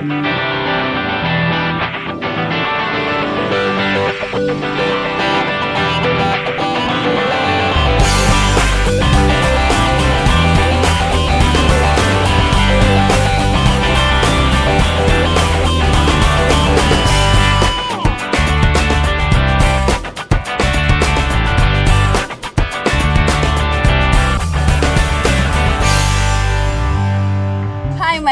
My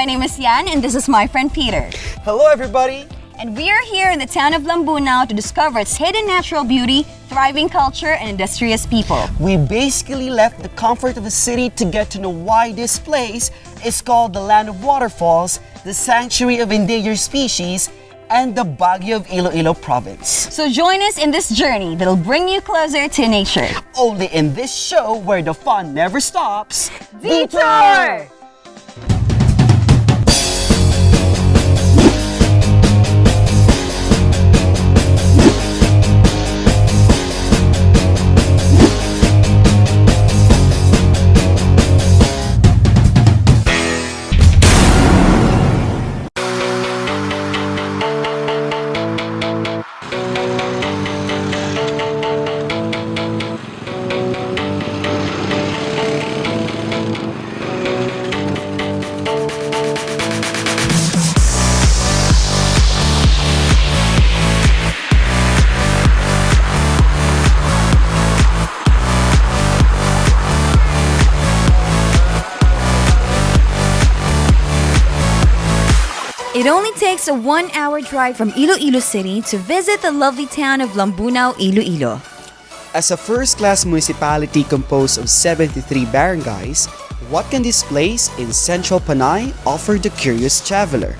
name is Yan, and this is my friend Peter. Hello, everybody! And we are here in the town of Lambunao to discover its hidden natural beauty, thriving culture, and industrious people. We basically left the comfort of a city to get to know why this place is called the Land of Waterfalls, the Sanctuary of Endangered Species, and the Baguio of Iloilo Province. So join us in this journey that'll bring you closer to nature. Only in this show where the fun never stops. Detour! It only takes a 1-hour drive from Iloilo City to visit the lovely town of Lambunao, Iloilo. As a first-class municipality composed of 73 barangays, what can this place in central Panay offer the curious traveler?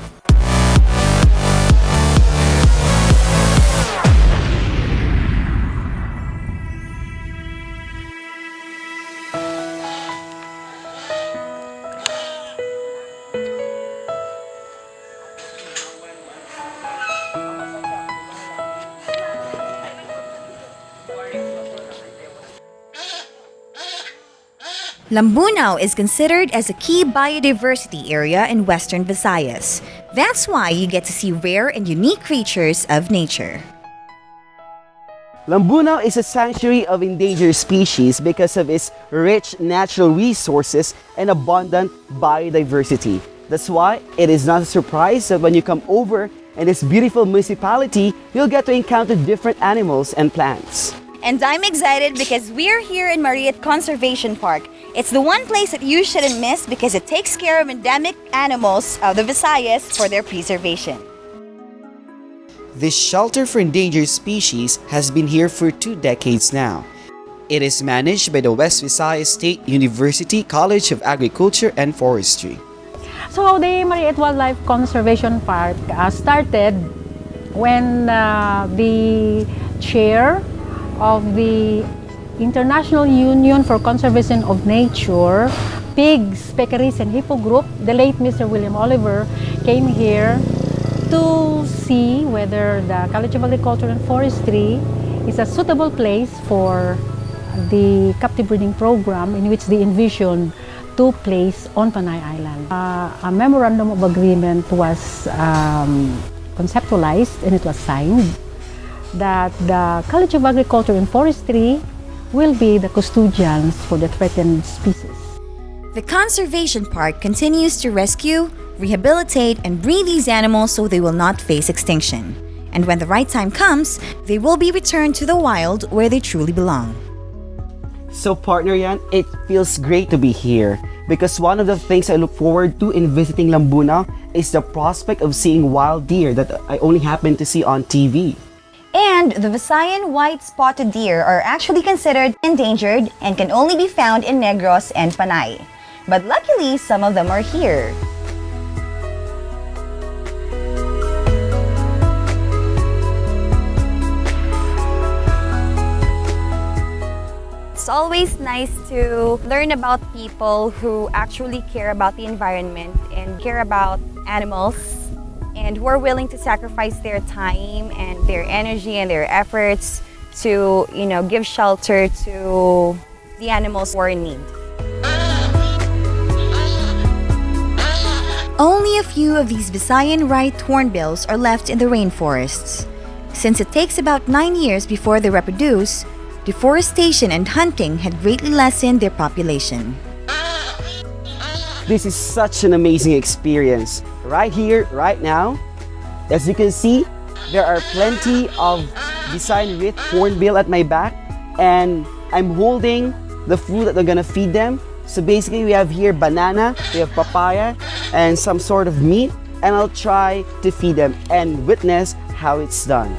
Lambunao is considered as a key biodiversity area in Western Visayas. That's why you get to see rare and unique creatures of nature. Lambunao is a sanctuary of endangered species because of its rich natural resources and abundant biodiversity. That's why it is not a surprise that when you come over in this beautiful municipality, you'll get to encounter different animals and plants. And I'm excited because we're here in Mariat Conservation Park. It's the one place that you shouldn't miss because it takes care of endemic animals of the Visayas for their preservation. This shelter for endangered species has been here for 2 decades now. It is managed by the West Visayas State University College of Agriculture and Forestry. So the Mariat Wildlife Conservation Park started when the chair of the International Union for Conservation of Nature, Pigs, Peccaries, and Hippo Group, the late Mr. William Oliver, came here to see whether the College of Agriculture and Forestry is a suitable place for the captive breeding program in which they envision to place on Panay Island. A memorandum of agreement was conceptualized and it was signed that the College of Agriculture and Forestry will be the custodians for the threatened species. The conservation park continues to rescue, rehabilitate, and breed these animals so they will not face extinction. And when the right time comes, they will be returned to the wild where they truly belong. So partner Yan, it feels great to be here because one of the things I look forward to in visiting Lambunao is the prospect of seeing wild deer that I only happen to see on TV. And the Visayan white-spotted deer are actually considered endangered and can only be found in Negros and Panay. But luckily, some of them are here. It's always nice to learn about people who actually care about the environment and care about animals, and who are willing to sacrifice their time and their energy and their efforts to, give shelter to the animals who are in need. Only a few of these Visayan right hornbills are left in the rainforests. Since it takes about 9 years before they reproduce, deforestation and hunting had greatly lessened their population. This is such an amazing experience. Right here, right now, as you can see, there are plenty of Visayan Rit hornbill at my back, and I'm holding the food that they're gonna feed them. So basically we have here banana, we have papaya, and some sort of meat, and I'll try to feed them and witness how it's done.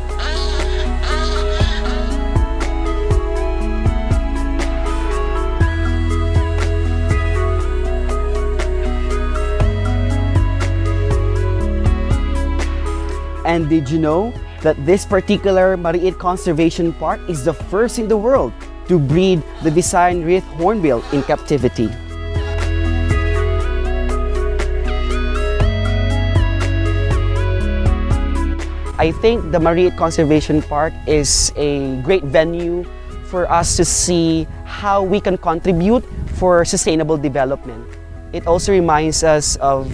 And did you know that this particular Mariit Conservation Park is the first in the world to breed the Visayan Rit hornbill in captivity? I think the Mariit Conservation Park is a great venue for us to see how we can contribute for sustainable development. It also reminds us of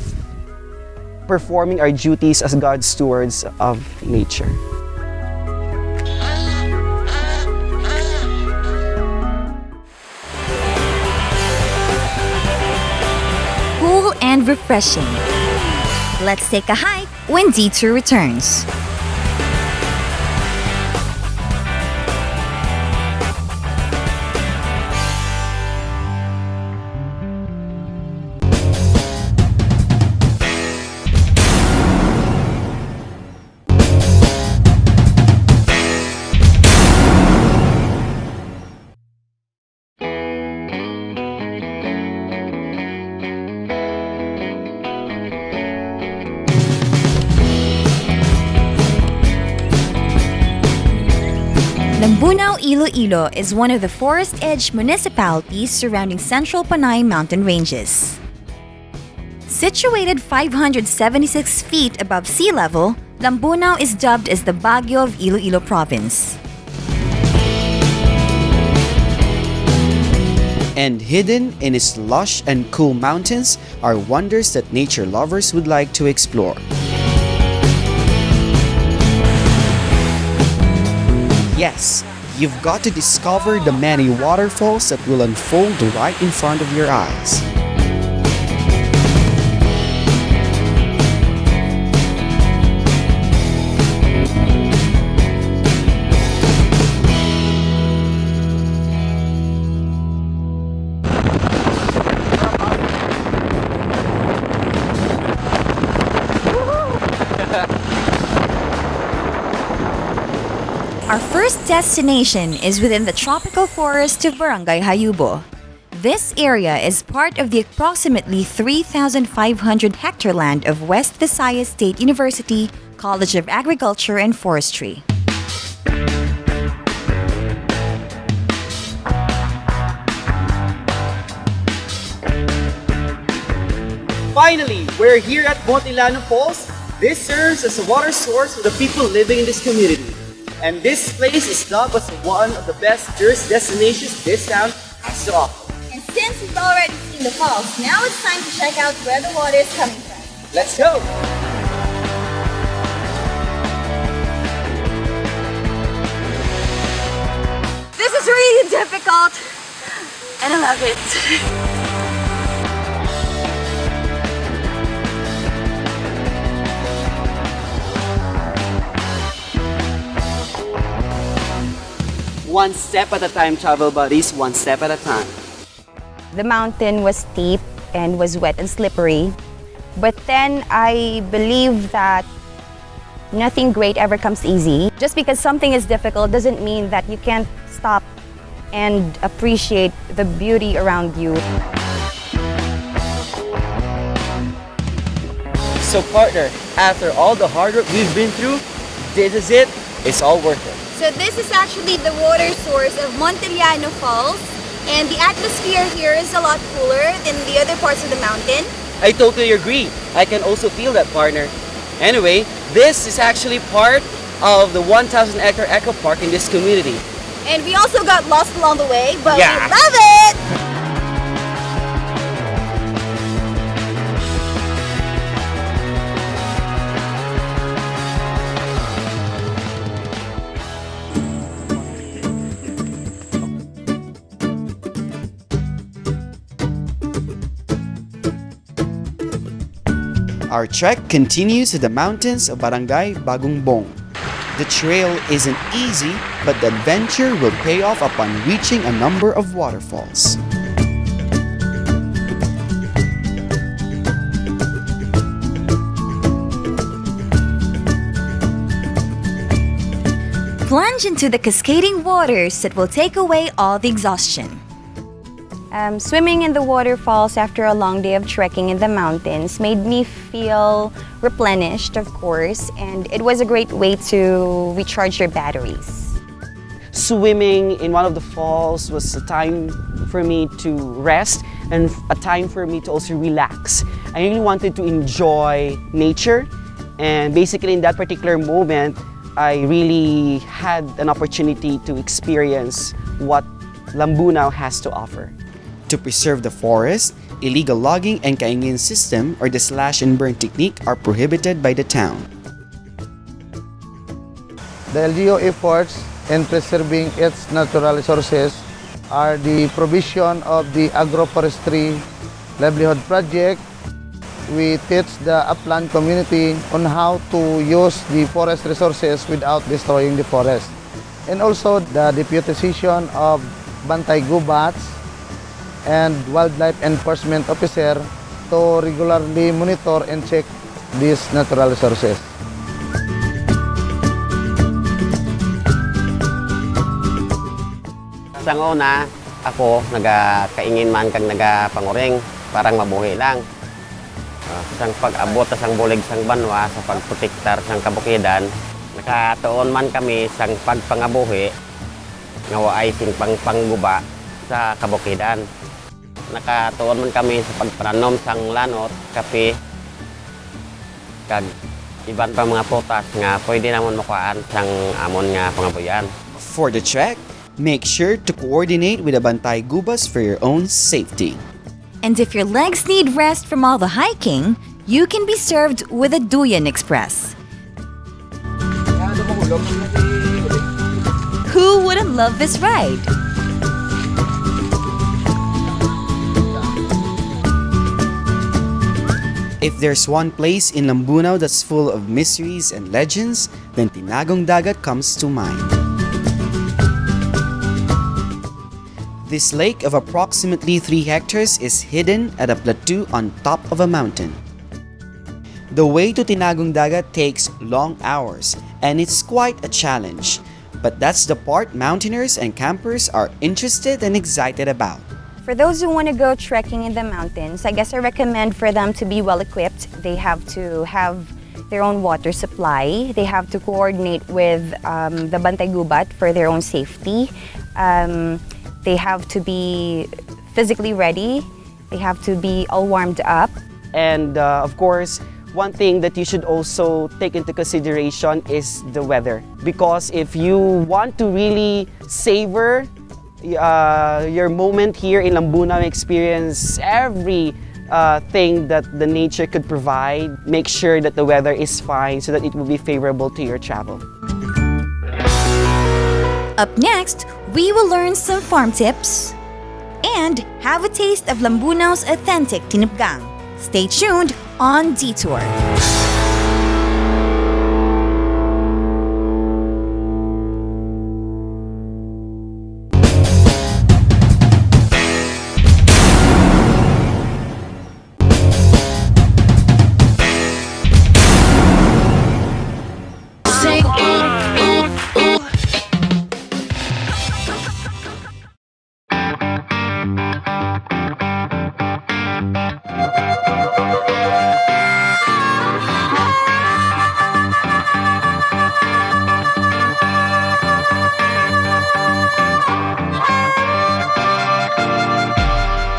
performing our duties as God's stewards of nature. Cool and refreshing. Let's take a hike when D2 returns. Lambunao, Iloilo is one of the forest-edge municipalities surrounding central Panay mountain ranges. Situated 576 feet above sea level, Lambunao is dubbed as the Baguio of Iloilo province. And hidden in its lush and cool mountains are wonders that nature lovers would like to explore. Yes, you've got to discover the many waterfalls that will unfold right in front of your eyes. Our first destination is within the tropical forest of Barangay Hayubo. This area is part of the approximately 3,500 hectare land of West Visayas State University College of Agriculture and Forestry. Finally, we're here at Montilano Falls. This serves as a water source for the people living in this community. And this place is dubbed as one of the best tourist destinations this town has to offer. And since we've already seen the falls, now it's time to check out where the water is coming from. Let's go! This is really difficult, and I love it. One step at a time, travel buddies, one step at a time. The mountain was steep and was wet and slippery, but then I believe that nothing great ever comes easy. Just because something is difficult doesn't mean that you can't stop and appreciate the beauty around you. So partner, after all the hard work we've been through, this is it. It's all worth it. So this is actually the water source of Montillano Falls, and the atmosphere here is a lot cooler than the other parts of the mountain. I totally agree. I can also feel that, partner. Anyway, this is actually part of the 1,000 hectare eco park in this community. And we also got lost along the way, but Yeah. we love it! Our trek continues to the mountains of Barangay Bagongbong. The trail isn't easy, but the adventure will pay off upon reaching a number of waterfalls. Plunge into the cascading waters that will take away all the exhaustion. Swimming in the waterfalls after a long day of trekking in the mountains made me feel replenished, of course, and it was a great way to recharge your batteries. Swimming in one of the falls was a time for me to rest and a time for me to also relax. I really wanted to enjoy nature, and basically in that particular moment, I really had an opportunity to experience what Lambunao has to offer. To preserve the forest, illegal logging and kaingin system or the slash and burn technique are prohibited by the town. The LGU efforts in preserving its natural resources are the provision of the agroforestry livelihood project. We teach the upland community on how to use the forest resources without destroying the forest. And also the deputization of Bantay Gubats and wildlife enforcement officer to regularly monitor and check these natural resources. Sa una, ako nagakaingin man kag nagapanguring, parang mabuhi lang. Sang pag-abot sang bulig sang banwa sa pagprotektar sang kabukidan, nakatuon man kami sang pagpangabuhi nga waay sing pangguba sa kabukidan. Nakatuon man kami sa pagpananom sang lanot, kape, kag iban pa mga potas nga pwede namon makuhaan sang amon nga pangabuyan. For the trek, make sure to coordinate with the Bantay Gubas for your own safety. And if your legs need rest from all the hiking, you can be served with a Duyan Express. Who wouldn't love this ride? If there's one place in Lambunao that's full of mysteries and legends, then Tinagong Dagat comes to mind. This lake of approximately 3 hectares is hidden at a plateau on top of a mountain. The way to Tinagong Dagat takes long hours, and it's quite a challenge. But that's the part mountaineers and campers are interested and excited about. For those who want to go trekking in the mountains, I guess I recommend for them to be well equipped. They have to have their own water supply. They have to coordinate with the Bantay Gubat for their own safety. They have to be physically ready. They have to be all warmed up. And of course, one thing that you should also take into consideration is the weather. Because if you want to really savor your moment here in Lambunao, experience every thing that the nature could provide, make sure that the weather is fine so that it will be favorable to your travel. Up next, we will learn some farm tips and have a taste of Lambunao's authentic tinipgang. Stay tuned on Detour.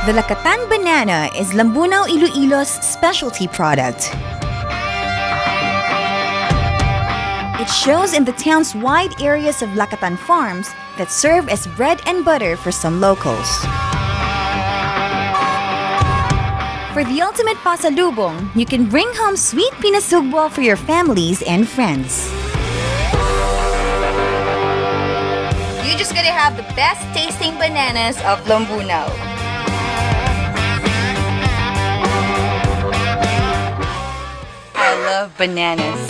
The Lakatan banana is Lambunao Iloilo's specialty product. It shows in the town's wide areas of Lakatan farms that serve as bread and butter for some locals. For the ultimate pasalubong, you can bring home sweet pinasugbo for your families and friends. You just gotta have the best tasting bananas of Lambunao. Bananas.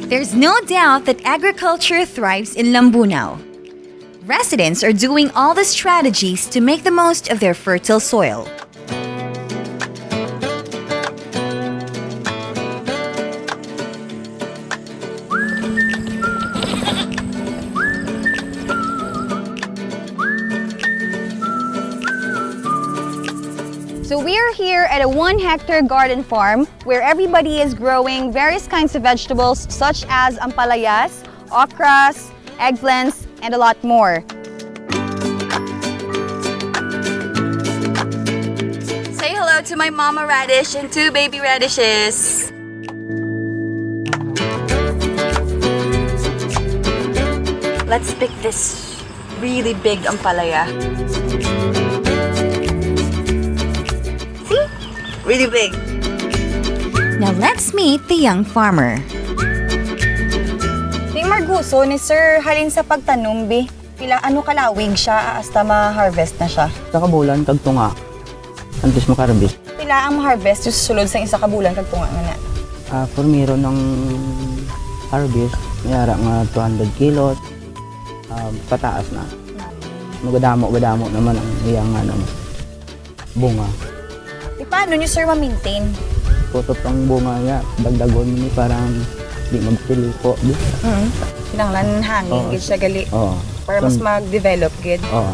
There's no doubt that agriculture thrives in Lambunao. Residents are doing all the strategies to make the most of their fertile soil. So we are here at a 1-hectare garden farm where everybody is growing various kinds of vegetables such as ampalayas, okras, eggplants, and a lot more. Say hello to my mama radish and 2 baby radishes. Let's pick this really big ampalaya. See? Really big. Now let's meet the young farmer. Yung marguso ni Sir halin sa pagtanom, pila ano kalawig siya hasta ma-harvest na siya. Sa kabulan, kag tunga. Antes makarabis. Pila ang ma-harvest yung susulod sa isa ka bulan kag tunga nga na. For meron ng harvest, mayara nga 200 kilot. Pataas na. Magadamo naman ang iyang bunga. Di paano niyo Sir ma-maintain? Putot ang bunga niya, dagdagon ni parang di magsiliko. Kinanglan hangin gid siya gali Oo. para mas mag-develop gid. Oo.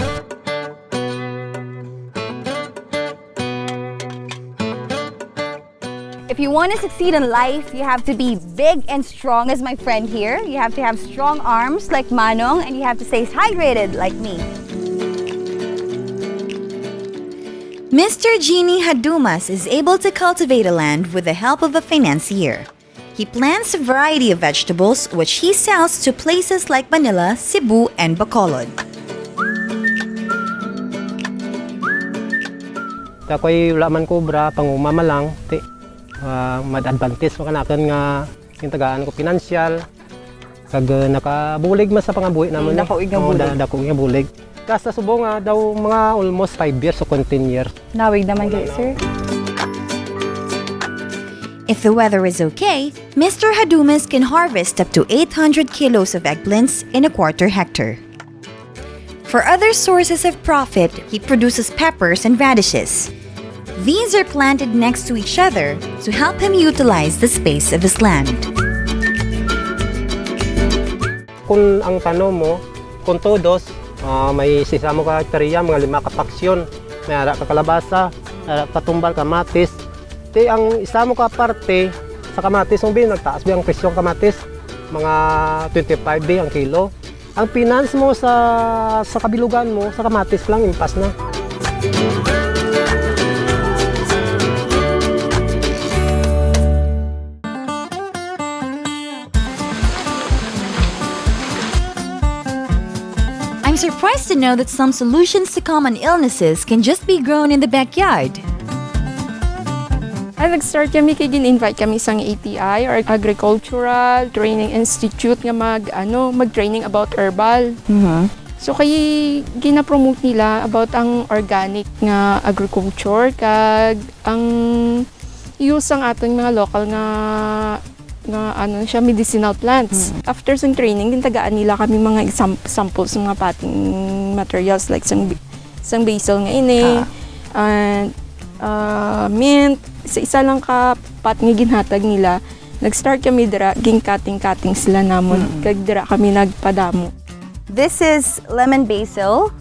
If you want to succeed in life, you have to be big and strong as my friend here. You have to have strong arms like Manong and you have to stay hydrated like me. Mr. Genie Hadumas is able to cultivate a land with the help of a financier. He plants a variety of vegetables which he sells to places like Manila, Cebu, and Bacolod. Ako'y wala man kubra, pangumama lang. Mad-advantage mo kanakan nga yung tagaan ko pinansyal. Kag nakabulig man sa pangabuhi naman. Dakuig nga bulig. Dakuig nga bulig. Kasta subo nga daw mga almost 5 years o 10 years. Nawig naman kayo, sir. If the weather is okay, Mr. Hadumas can harvest up to 800 kilos of eggplants in a 1/4 hectare. For other sources of profit, he produces peppers and radishes. These are planted next to each other to help him utilize the space of his land. Kung ang tanong mo, kung todos, may sisamo ka hektarya, mga 5 kapaksyon, may ara ka kalabasa, ara katumbal, kamatis. Ang isamo ka parte sa kamatis, nagtaas ba ang presyo ng kamatis? Mga 25 ang kilo. Ang finance mo sa kabilugan mo, sa kamatis lang, impas na. I'm surprised to know that some solutions to common illnesses can just be grown in the backyard. Nag-start kami kay gin-invite kami sa ATI or Agricultural Training Institute nga mag-training about herbal. So kay gina-promote nila about ang organic nga agriculture kag ang use ang aton mga local nga siya medicinal plants. After sang training din tagaan nila kami mga samples ng mga potting materials like sang basil nga ini and mint. Isa lang ka pot nga ginhatag nila. Nag-start kami dira, ging cutting sila namon. Kag dira kami nagpadamo. This is lemon basil,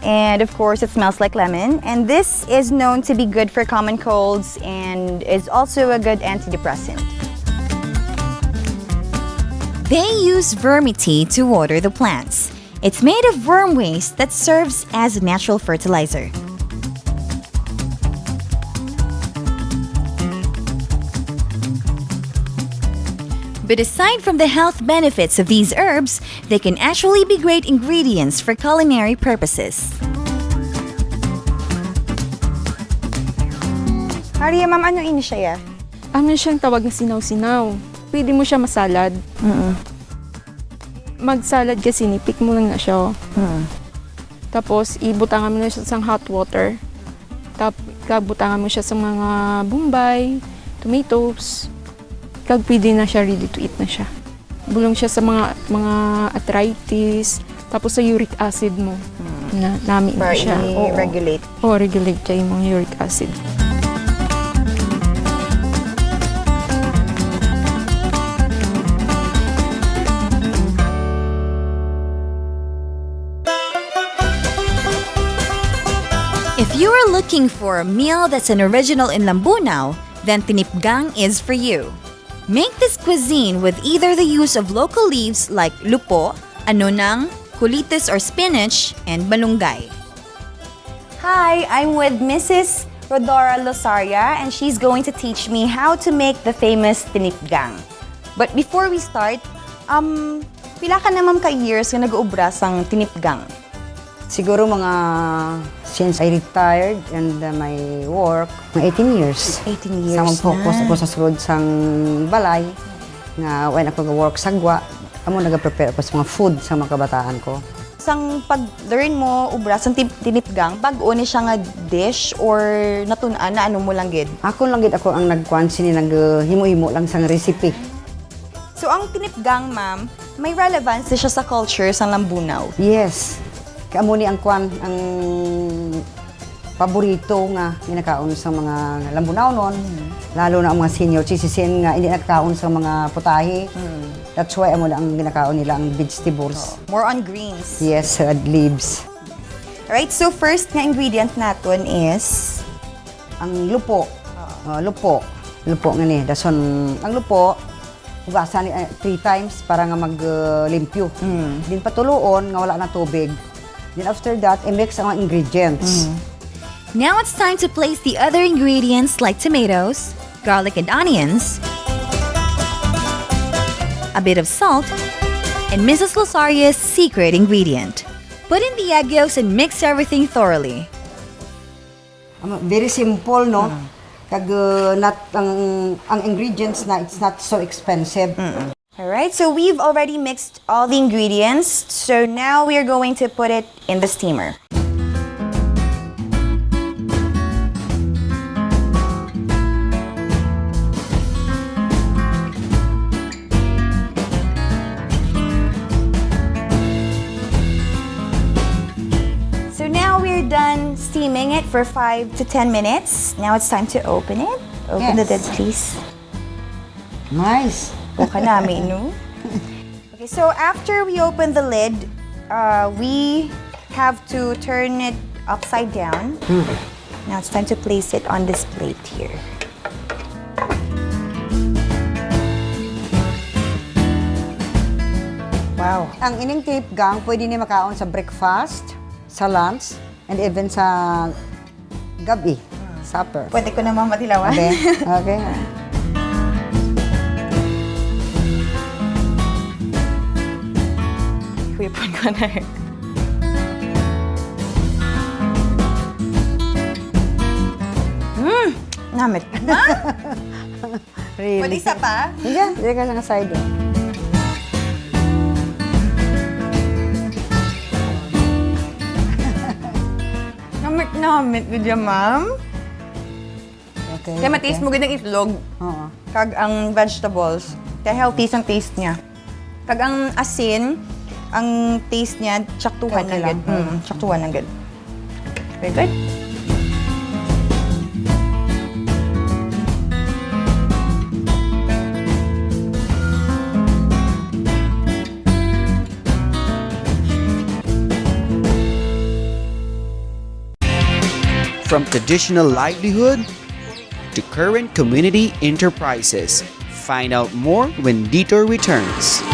and of course it smells like lemon. And this is known to be good for common colds and is also a good antidepressant. They use vermity to water the plants. It's made of worm waste that serves as a natural fertilizer. But aside from the health benefits of these herbs, they can actually be great ingredients for culinary purposes. Maria, ma'am, ano ini siya? Ano siyang tawag na sinaw-sinaw. pwede mo siya masalad. Magsalad kasi, nipik mo lang na siya. Tapos, ibutangan mo na siya sa hot water. Kabutangan mo siya sa mga bombay, tomatoes. Pwede na siya, ready to eat na siya. Bulong siya sa mga arthritis, tapos sa uric acid mo. Nami mo siya. regulate. Oo, regulate siya yung mga uric acid. If you are looking for a meal that's an original in Lambunao, then tinipgang is for you. Make this cuisine with either the use of local leaves like lupo, anunang, kulitis or spinach, and malunggay. Hi, I'm with Mrs. Rodora Losaria, and she's going to teach me how to make the famous tinipgang. But before we start, pila ka naman ka-years na nag-uubra sang tinipgang? Siguro since I retired and my work, mga 18 years. 18 years Sa mag-focus na. ako sa sulod sang balay, nga when ako nag-work sa gwa, amo nag-prepare ako sa mga food sa mga kabataan ko. Sang pag-learn mo, ubra, sang tinipgang, bago ni siya nga dish or natunan na ano mo lang gid? Ako lang gid ako ang nagkwansini, naghimo-himo lang sang recipe. So ang tinipgang, ma'am, may relevance siya sa culture sa Lambunao. Yes. Kaamo ni ang paborito nga ginakaon sa mga Lambunao noon, lalo na ang mga senior citizen nga hindi nakakaon sa mga putahe. That's why amo lang ang ginakaon nila ang vegetables. More on greens. Yes, red leaves. Alright, so first nga ingredient natin is Ang lupo. Lupo. Lupo nga ni. Dason ang lupo hugasan 3 times para nga maglimpyo. Din patuloon nga wala na tubig. Then after that, i-mix ang mga ingredients. Now it's time to place the other ingredients like tomatoes, garlic and onions, a bit of salt, and Mrs. Losaria's secret ingredient. Put in the egg yolks and mix everything thoroughly. Very simple, no? Kag not ang ingredients na it's not so expensive. Alright, so we've already mixed all the ingredients. So now we are going to put it in the steamer. So now we're done steaming it for 5 to 10 minutes. Now it's time to open it. Open the lid, Yes. please. Nice. Buka namin, no? Okay, so after we open the lid, we have to turn it upside down. Now it's time to place it on this plate here. Wow. Ang ining tinipgang pwede ni makaon sa breakfast, sa lunch, and even sa gabi, supper. Pwede ko naman matilawan. Okay? Okay. Kuipon ko na. Namit. Really? Pwede isa pa? Yeah, hindi ka sa side. Namit gud ya, ma'am. Okay. Kaya mataste mo gud ang itlog. Oo. Kag ang vegetables. Kaya healthy ang taste niya. Kag ang asin, ang taste niya, tsaktuhan Okay na lang. gud. Tsaktuhan na gud. Very good. From traditional livelihood to current community enterprises. Find out more when Detour returns.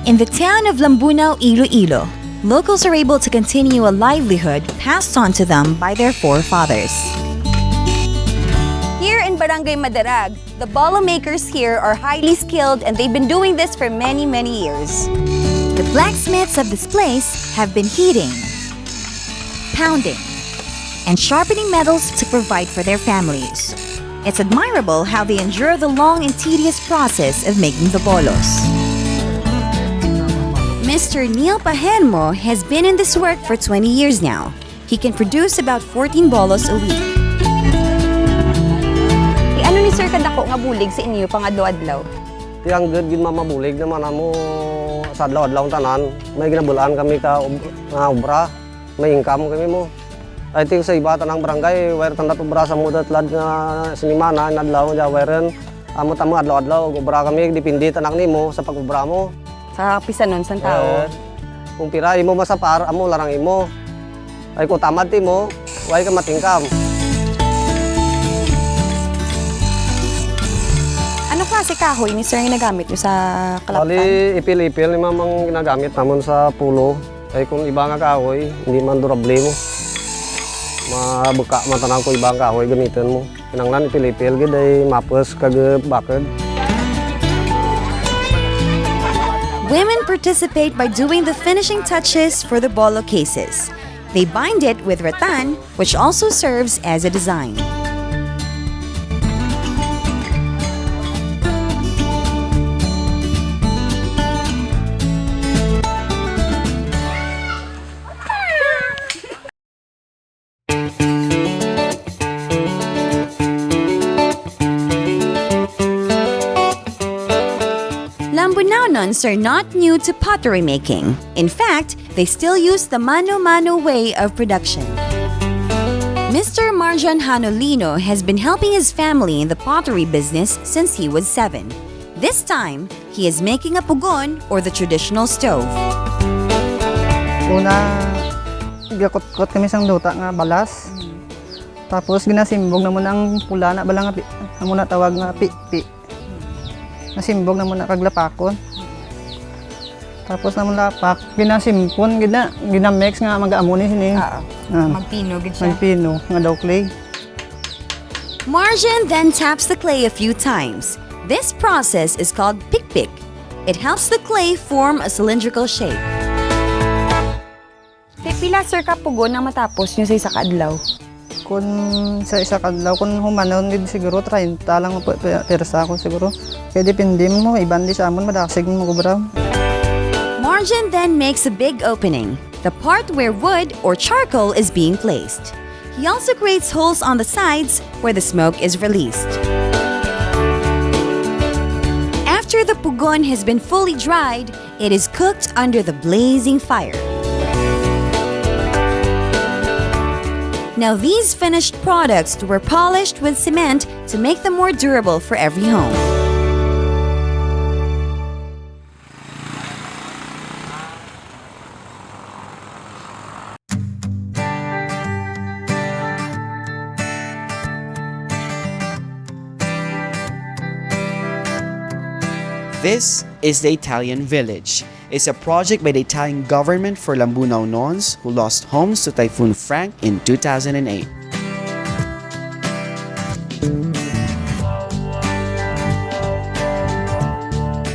In the town of Lambunao, Iloilo, locals are able to continue a livelihood passed on to them by their forefathers. Here in Barangay Madarag, the bolo makers here are highly skilled and they've been doing this for many, many years. The blacksmiths of this place have been heating, pounding, and sharpening metals to provide for their families. It's admirable how they endure the long and tedious process of making the bolos. Mr. Neil Pahermo has been in this work for 20 years now. He can produce about 14 bolos a week. Ano ni Sir kadako nga bulig sa inyo pang adlaw-adlaw? Tiyang good gid mamabulig naman amo sa adlaw-adlaw tanan. May ginabulaan kami ka nga obra, may income kami mo. I think sa iba tanang barangay, wire tandat obra sa mudat lad nga sinimana adlaw ja wire amo tamo adlaw-adlaw obra kami depende tanang nimo sa pag-obra mo. Sa pisanon sang tao. Kung pira imo masapar amo larang imo. Ay ko tamad ti mo, way ka matingkam. Ano klase kahoy ni Sir yung ginagamit nyo sa kalaptan? Bali, ipil-ipil ni mamang ginagamit namon sa pulo. Kaya kung iba nga kahoy, hindi man durable mo. Mabuka man tanang ko ibang kahoy gamitin mo. Kinanglan ipil-ipil gid ay mapos kag bakod. Women participate by doing the finishing touches for the bolo cases. They bind it with rattan, which also serves as a design. Lambunaonons are not new to pottery making. In fact, they still use the mano-mano way of production. Mr. Marjan Hanolino has been helping his family in the pottery business since he was 7. This time, he is making a pugon or the traditional stove. Una, gakot-kot kami sang duta nga balas. Tapos ginasimbog na mo ang pula na balang amo na tawag nga pi-pi. Nasimbog na mo na kaglapakon. Tapos na mo lapak, ginasimpon, ginamix nga mag-aamo ni sini. Magpino, gid siya. Magpino, nga daw clay. Marjan then taps the clay a few times. This process is called pik-pik. It helps the clay form a cylindrical shape. Pila Sir ka pugon na matapos nyo sa isa kaadlaw? Kung sa isa kadlaw, kung humanon din siguro, 30 lang po persa ko siguro. Kaya depende mo, iban di sa amon, madasig mo gubraw. Marjan then makes a big opening, the part where wood or charcoal is being placed. He also creates holes on the sides where the smoke is released. After the pugon has been fully dried, it is cooked under the blazing fire. Now these finished products were polished with cement to make them more durable for every home. This is the Italian Village. It's a project by the Italian government for Lambunao Nons who lost homes to Typhoon Frank in 2008.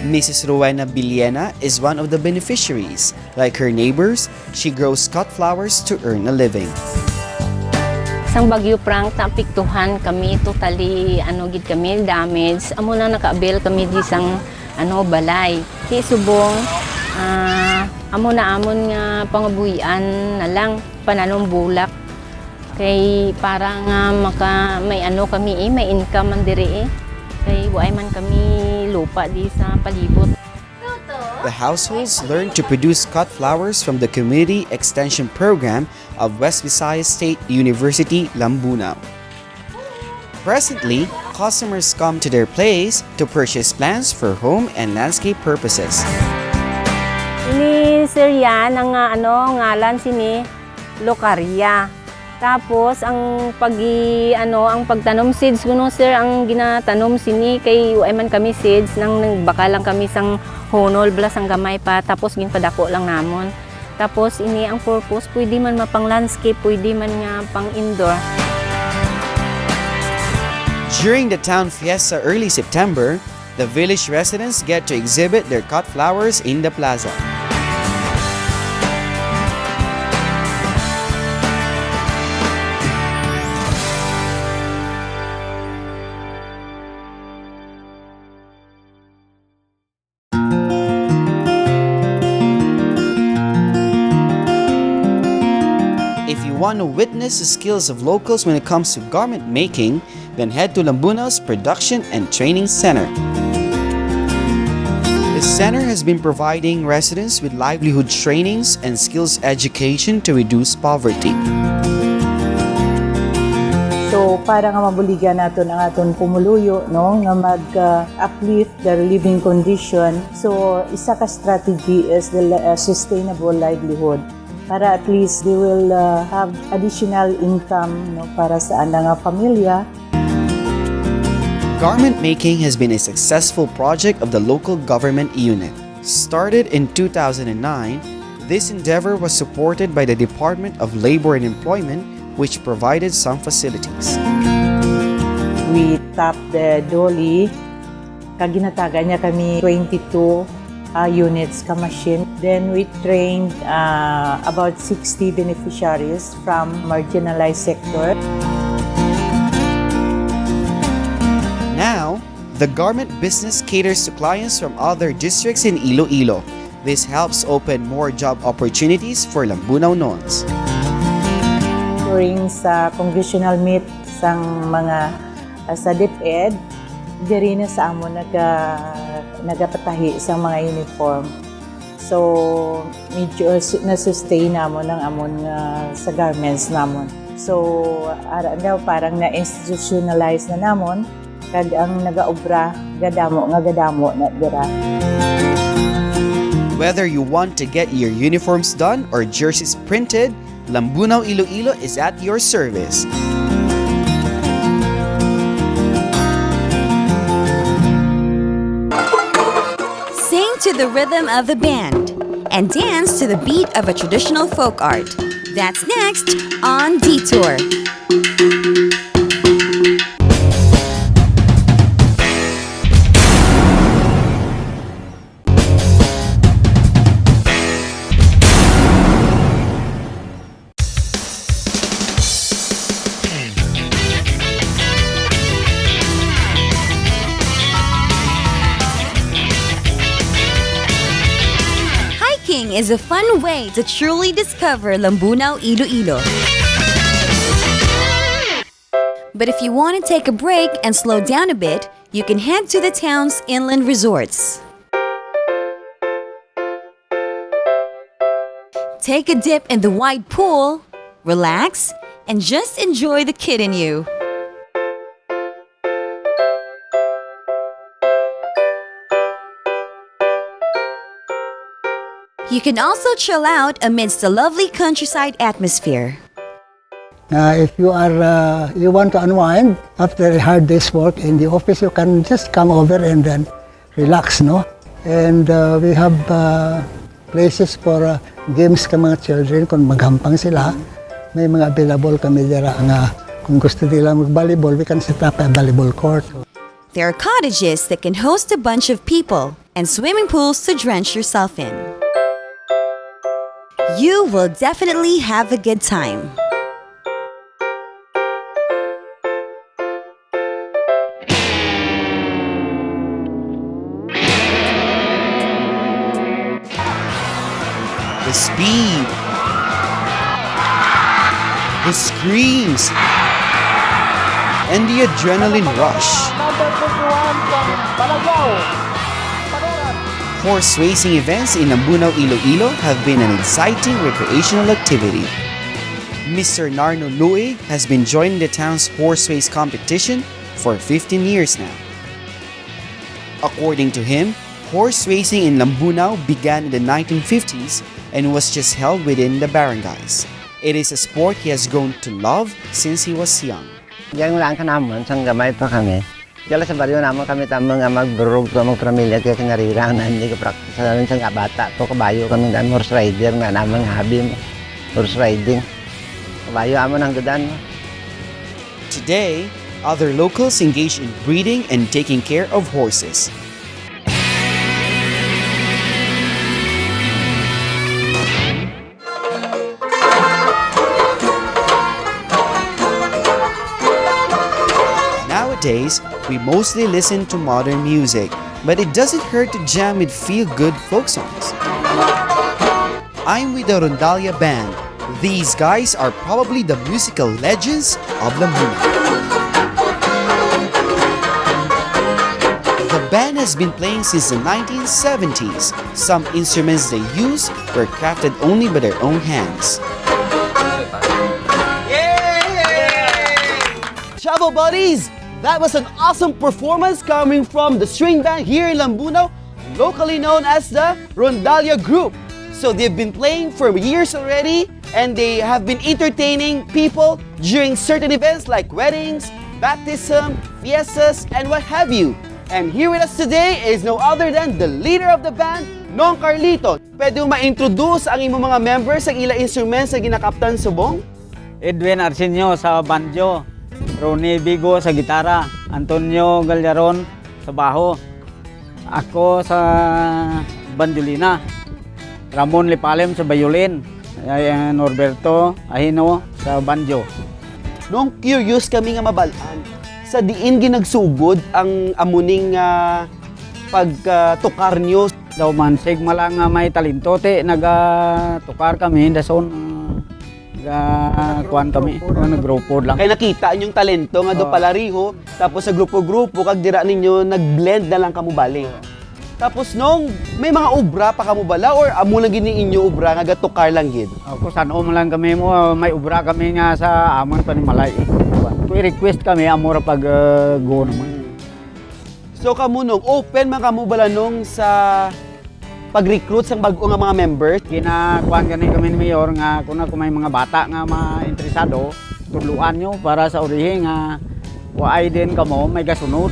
Mrs. Rowena Biliena is one of the beneficiaries. Like her neighbors, she grows cut flowers to earn a living. Sang Bagyo Frank, napiktuhan kami, totally, gid kami, damage. Amo na nakaabil kami di sang, balay. Di subong, amo na amon nga pangabuhian na lang, pananong bulak. Kay para nga may kami may income man diri Kay waay man kami lupa di sa palibot. The households learned to produce cut flowers from the Community Extension Program of West Visayas State University, Lambunao. Presently, customers come to their place to purchase plants for home and landscape purposes. Ini sir yan, ang ngalan sini Locaria. Tapos ang ang pagtanom seeds kuno sir ang ginatanom sini kay way man kami seeds nang nagbaka lang kami sang honol blas ang gamay pa tapos ginpadako lang namon. Tapos ini ang purpose, pwede man mapang landscape, pwede man nga pang indoor. During the town fiesta early September, the village residents get to exhibit their cut flowers in the plaza. If you want to witness the skills of locals when it comes to garment making, then head to Lambunao's Production and Training Center. The center has been providing residents with livelihood trainings and skills education to reduce poverty. So para nga mabuligan naton ang aton pumuluyo no nga mag-uplift their living condition. So isa ka strategy is the sustainable livelihood. Para at least they will have additional income no, para sa nga pamilya. Garment making has been a successful project of the local government unit. Started in 2009, this endeavor was supported by the Department of Labor and Employment, which provided some facilities. We tapped the dolly. Kaginataga niya kami 22 units ka machine. Then we trained about 60 beneficiaries from marginalized sector. Now, the garment business caters to clients from other districts in Iloilo. This helps open more job opportunities for Lambunao Noons. During sa congressional meet sang mga sa DepEd, diri na sa amon nagapatahi sa mga uniform. So, medyo na-sustain namon ang amon sa garments namon. So, ara daw parang na-institutionalize na namon kag ang nagaobra gadamo na dira. Whether you want to get your uniforms done or jerseys printed, Lambunao Iloilo is at your service. Sing to the rhythm of the band and dance to the beat of a traditional folk art. That's next on Detour. Hiking is a fun way to truly discover Lambunao, Iloilo. But if you want to take a break and slow down a bit, you can head to the town's inland resorts. Take a dip in the wide pool, relax, and just enjoy the kid in you. You can also chill out amidst the lovely countryside atmosphere. If you want to unwind after a hard day's work in the office, you can just come over and then relax, no? And we have places for games ka mga children kung maghampang sila. May mga available kami dira nga kung gusto nila mag-volleyball, we can set up a volleyball court. There are cottages that can host a bunch of people and swimming pools to drench yourself in. You will definitely have a good time. The speed, the screams, and the adrenaline rush. Horse racing events in Lambunao, Iloilo have been an exciting recreational activity. Mr. Narno Louie has been joining the town's horse race competition for 15 years now. According to him, horse racing in Lambunao began in the 1950s and was just held within the barangays. It is a sport he has grown to love since he was young. Diyan lang ka naman, sang gamay pa kami. Kaya sa baryo naman kami tamang magburog to mga pamilya kaya kinarira na hindi ka practice. sa nga bata ko, kabayo kami daan, horse rider na naman habi mo. Horse riding. Kabayo amo nang gadan mo. Today, other locals engage in breeding and taking care of horses. Nowadays, we mostly listen to modern music, but it doesn't hurt to jam with feel-good folk songs. I'm with the Rondalia Band. These guys are probably the musical legends of Lambunao. The band has been playing since the 1970s. Some instruments they use were crafted only by their own hands. Chavo buddies! That was an awesome performance coming from the string band here in Lambunao, locally known as the Rondalia Group. So they've been playing for years already, and they have been entertaining people during certain events like weddings, baptism, fiestas, and what have you. And here with us today is no other than the leader of the band, Nong Carlito. Pwede mo ma-introduce ang imong mga members sa ila instruments na ginakaptan subong? Edwin Arsenio sa banjo, Ronnie Bigo sa gitara, Antonio Galyaron sa baho, ako sa banjolina, Ramon Lipalem sa violin, Norberto Ahino sa banjo. Nung curious kami nga mabalaan, sa diin ginagsugod ang amuning pagtukar nyo. Daw man sigma lang nga may talento te nagatukar kami dason kuan kami grupo lang. Kaya nakita yung talento nga do palariho, tapos sa grupo-grupo kag dira ninyo nagblend na lang kamo bali. Tapos nung may mga obra pa kamo bala or amo lang gini inyo obra nga gatukar lang gid. Ako saan man lang kami mo may obra kami nga sa amon panimalay. Kung i-request kami amo ra pag go naman. So kamo nung open man kamo bala nung sa pag-recruit sang bag-o nga mga members. Kinakuan gani kami ni Mayor nga kung may mga bata nga ma-interesado, tuluan nyo para sa orihe nga waay din kamo may gasunod.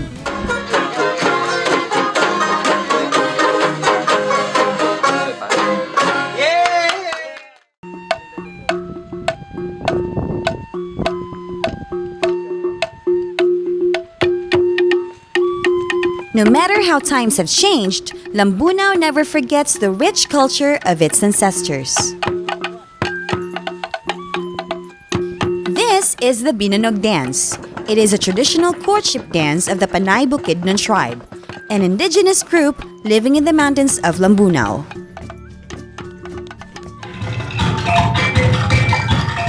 No matter how times have changed, Lambunao never forgets the rich culture of its ancestors. This is the Binanog dance. It is a traditional courtship dance of the Panay Bukidnon tribe, an indigenous group living in the mountains of Lambunao.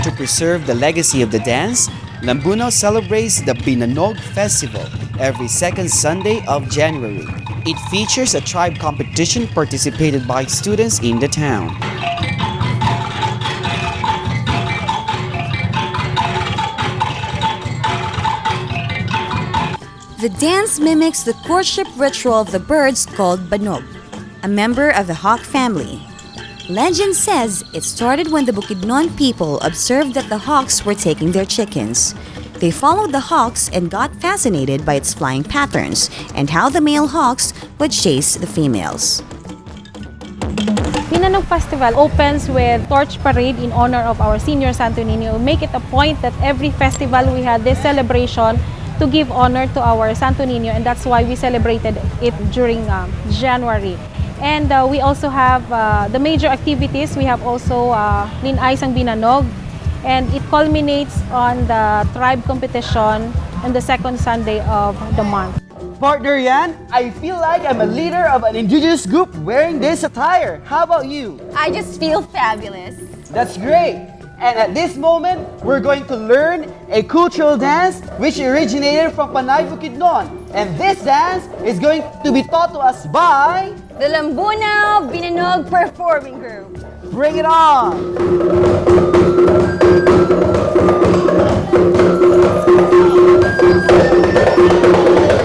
To preserve the legacy of the dance, Lambunao celebrates the Binanog Festival every second Sunday of January. It features a tribe competition participated by students in the town. The dance mimics the courtship ritual of the birds called Banog, a member of the hawk family. Legend says it started when the Bukidnon people observed that the hawks were taking their chickens. They followed the hawks and got fascinated by its flying patterns and how the male hawks would chase the females. Binanog Festival opens with torch parade in honor of our senior Santo Niño. We make it a point that every festival we had this celebration to give honor to our Santo Niño, and that's why we celebrated it during January. And we also have the major activities. We have also Linay sang Binanog, and it culminates on the tribe competition on the second Sunday of the month. Partner Yan, I feel like I'm a leader of an indigenous group wearing this attire. How about you? I just feel fabulous. That's great. And at this moment, we're going to learn a cultural dance which originated from Panay Bukidnon. And this dance is going to be taught to us by The Lambunao Binanog Performing Group. Bring it on!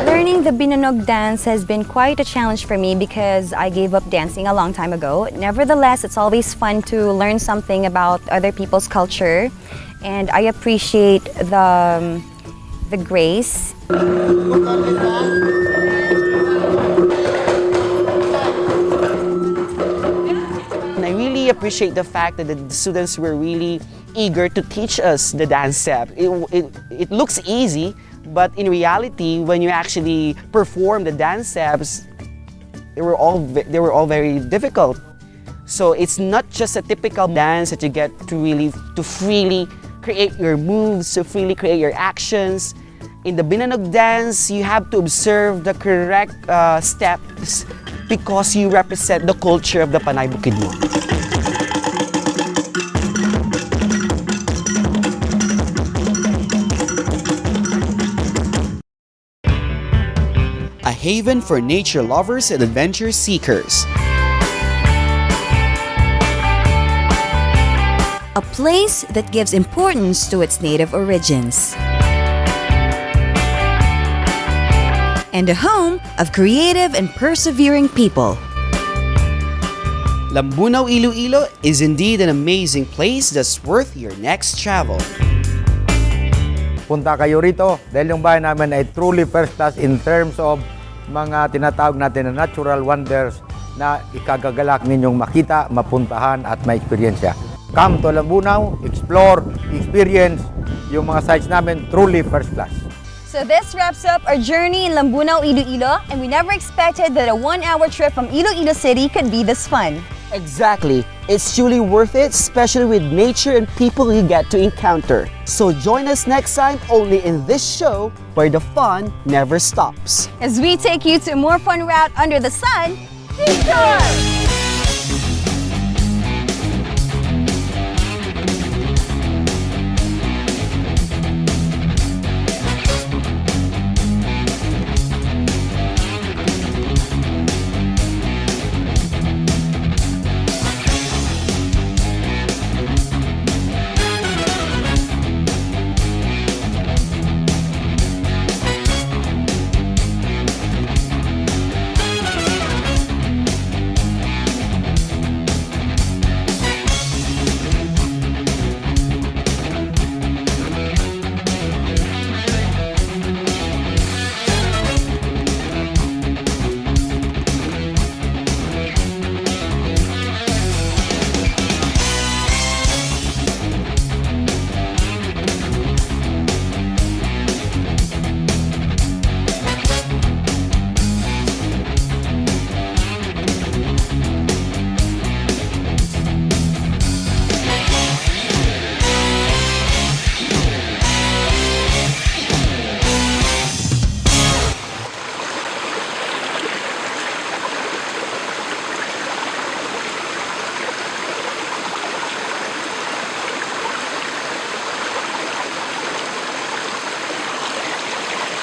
Learning the Binanog dance has been quite a challenge for me because I gave up dancing a long time ago. Nevertheless, it's always fun to learn something about other people's culture, and I appreciate the grace. really appreciate the fact that the students were really eager to teach us the dance step. It looks easy, but in reality, when you actually perform the dance steps, they were all very difficult. So it's not just a typical dance that you get to freely create your moves, to freely create your actions. In the Binanog dance, you have to observe the correct steps because you represent the culture of the Panay Bukidnon. A haven for nature lovers and adventure seekers. A place that gives importance to its native origins. And a home of creative and persevering people. Lambunao, Iloilo is indeed an amazing place that's worth your next travel. Punta kayo rito dahil yung bahay namin ay truly first class in terms of mga tinatawag natin na natural wonders na ikagagalak ninyong makita, mapuntahan at ma-experience. Come to Lambunao, explore, experience yung mga sites namin truly first class. So this wraps up our journey in Lambunao, Iloilo, and we never expected that a 1-hour trip from Iloilo City could be this fun. Exactly. It's truly worth it, especially with nature and people you get to encounter. So join us next time only in this show where the fun never stops. As we take you to a more fun route under the sun, Detour!